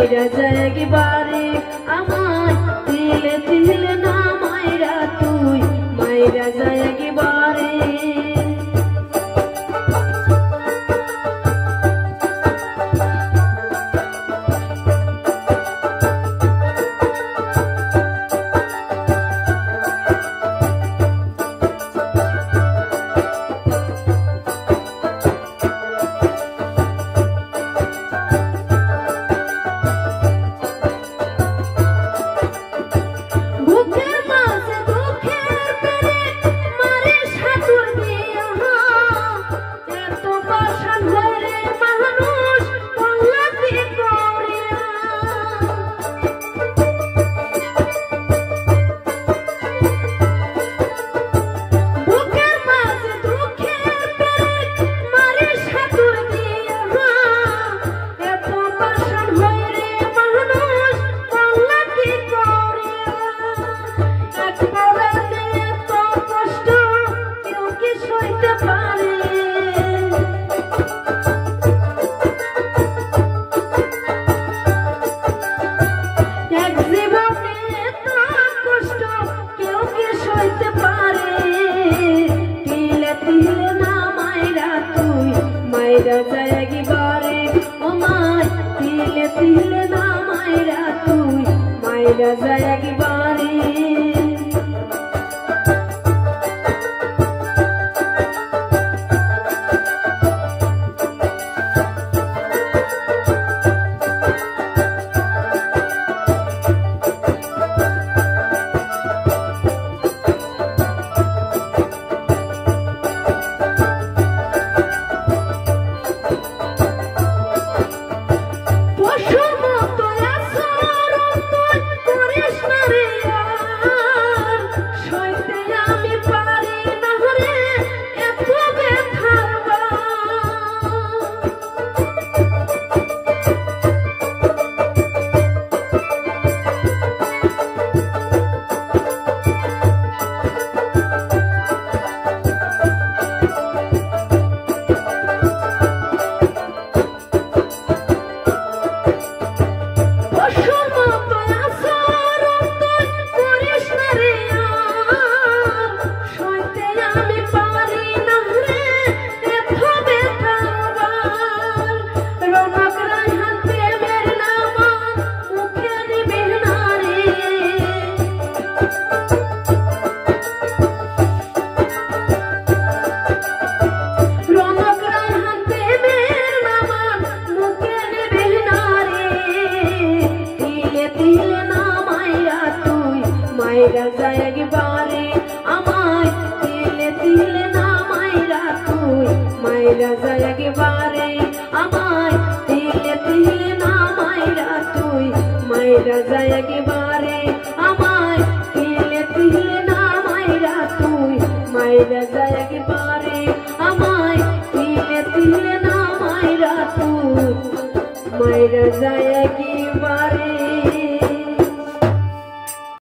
মাইরা যায় একবারে আমায় তিলে তিলে না মাইরা তুই মাইরা যায় একবারে মাইরা যায় একবারে ও মাই তিলে তিলে না মাইরা তুই মাইরা যায় একবারে মাইরা যায় একবারে আমায় তিলে তিলে না মাইরা তুই মাইরা যায় একবারে আমায় তিলে তিলে না মাইরা তুই মাইরা যায় একবারে আমায় তিলে তিলে না মাইরা তুই মাইরা যায় একবারে আমায় তিলে তিলে না মাইরা তুই মাইরা যায়